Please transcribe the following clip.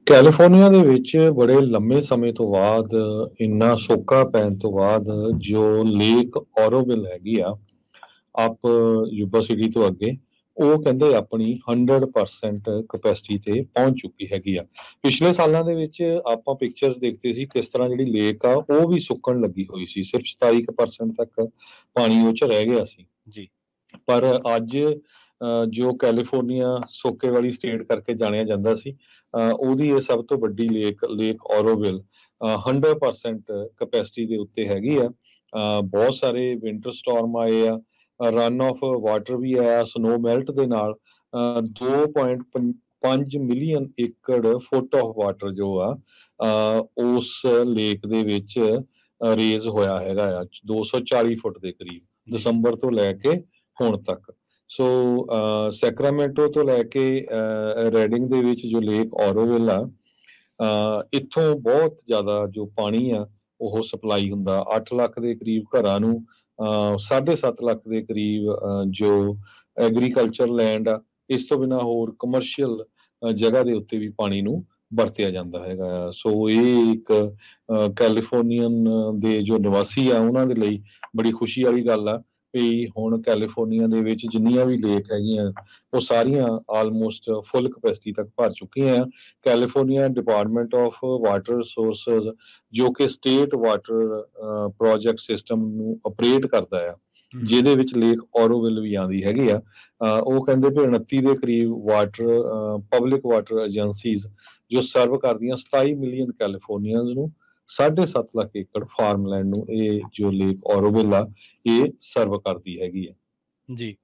California ਦੇ ਵਿੱਚ ਬੜੇ ਲੰਮੇ ਸਮੇਂ ਤੋਂ ਬਾਅਦ ਇੰਨਾ ਸੋਕਾ ਪੈਣ ਤੋਂ ਬਾਅਦ ਜੋ ਲੇਕ ਔਰੋਵਿਲ ਹੈਗੀ ਆ ਅਪ ਯੂਬਾ ਸਿਟੀ ਤੋਂ ਅੱਗੇ ਉਹ ਕਹਿੰਦੇ ਆਪਣੀ 100% ਕਪੈਸਿਟੀ ਤੇ ਪਹੁੰਚ ਚੁੱਕੀ ਹੈਗੀ ਆ। ਪਿਛਲੇ ਸਾਲਾਂ ਦੇ ਵਿੱਚ ਆਪਾਂ ਪਿਕਚਰਸ ਦੇਖਦੇ ਸੀ ਕਿਸ ਤਰ੍ਹਾਂ ਜਿਹੜੀ ਲੇਕ ਆ ਉਹ ਵੀ ਸੁੱਕਣ ਲੱਗੀ ਹੋਈ ਸੀ, ਸਿਰਫ 27% ਤੱਕ ਪਾਣੀ ਉਹ ਚ ਰਹਿ ਗਿਆ ਸੀ। ਜੀ ਪਰ ਅੱਜ ਜੋ ਕੈਲੀਫੋਰਨੀਆ ਸੋਕੇ ਵਾਲੀ ਸਟੇਟ ਕਰਕੇ ਜਾਣਿਆ ਜਾਂਦਾ ਸੀ, ਉਹਦੀ ਇਹ ਸਭ ਤੋਂ ਵੱਡੀ ਲੇਕ ਔਰੋਵਿਲ 100% ਕਪੈਸਿਟੀ ਦੇ ਉੱਤੇ ਹੈਗੀ ਆ। ਬਹੁਤ ਸਾਰੇ ਵਿੰਟਰ ਸਟਾਰਮ ਆਏ ਆ, ਰਨ ਆਫ ਵਾਟਰ ਵੀ ਆਇਆ ਸਨੋ ਮੈਲਟ ਦੇ ਨਾਲ। 2.5 ਮਿਲੀਅਨ ਏਕੜ ਫੁੱਟ ਆਫ ਵਾਟਰ ਜੋ ਆ ਉਸ ਲੇਕ ਦੇ ਵਿੱਚ ਰੇਜ਼ ਹੋਇਆ ਹੈਗਾ ਆ 240 ਫੁੱਟ ਦੇ ਕਰੀਬ ਦਸੰਬਰ ਤੋਂ ਲੈ ਕੇ ਹੁਣ ਤੱਕ। ਸੋ ਸੈਕਰਾਮੈਂਟੋ ਤੋਂ ਲੈ ਕੇ ਰੈਡਿੰਗ ਦੇ ਵਿੱਚ ਜੋ ਲੇਕ ਔਰੋਵਿਲ ਆ, ਇੱਥੋਂ ਬਹੁਤ ਜ਼ਿਆਦਾ ਜੋ ਪਾਣੀ ਆ ਉਹ ਸਪਲਾਈ ਹੁੰਦਾ 8 ਲੱਖ ਦੇ ਕਰੀਬ ਘਰਾਂ ਨੂੰ, 7.5 ਲੱਖ ਦੇ ਕਰੀਬ ਜੋ ਐਗਰੀਕਲਚਰ ਲੈਂਡ ਆ। ਇਸ ਤੋਂ ਬਿਨਾਂ ਹੋਰ ਕਮਰਸ਼ੀਅਲ ਜਗ੍ਹਾ ਦੇ ਉੱਤੇ ਵੀ ਪਾਣੀ ਨੂੰ ਵਰਤਿਆ ਜਾਂਦਾ ਹੈਗਾ। ਸੋ ਇਹ ਇੱਕ ਕੈਲੀਫੋਰਨੀਅਨ ਦੇ ਜੋ ਨਿਵਾਸੀ ਆ ਉਹਨਾਂ ਦੇ ਲਈ ਬੜੀ ਖੁਸ਼ੀ ਵਾਲੀ ਗੱਲ ਆ ਵੀ ਹੁਣ ਕੈਲੀਫੋਰਨੀਆ ਦੇ ਵਿੱਚ ਜਿੰਨੀਆਂ ਵੀ ਲੇਕ ਹੈਗੀਆਂ ਉਹ ਸਾਰੀਆਂ ਆਲਮੋਸਟ ਫੁੱਲ ਕਪੈਸਿਟੀ ਤੱਕ ਭਰ ਚੁੱਕੀਆਂ ਆ। California department of water resources ਜੋ ਕਿ ਸਟੇਟ ਵਾਟਰ ਪ੍ਰੋਜੈਕਟ ਸਿਸਟਮ ਨੂੰ ਆਪਰੇਟ ਕਰਦਾ ਆ, ਜਿਹਦੇ ਵਿੱਚ ਲੇਕ ਔਰੋਵਿਲ ਵੀ ਆਉਂਦੀ ਹੈਗੀ ਆ, ਉਹ ਕਹਿੰਦੇ ਵੀ 29 ਦੇ ਕਰੀਬ ਪਬਲਿਕ ਵਾਟਰ ਏਜੰਸੀਜ਼ ਜੋ ਸਰਵ ਕਰਦੀਆਂ 27 ਮਿਲੀਅਨ ਕੈਲੀਫੋਰਨੀਅਨਸ ਨੂੰ, 7.5 ਲੱਖ ਏਕੜ ਫਾਰਮਲੈਂਡ ਨੂੰ ਇਹ ਜੋ ਲੇਕ ਔਰੋਵਿਲ ਆ ਇਹ ਸਰਵ ਕਰਦੀ ਹੈਗੀ ਆ। ਜੀ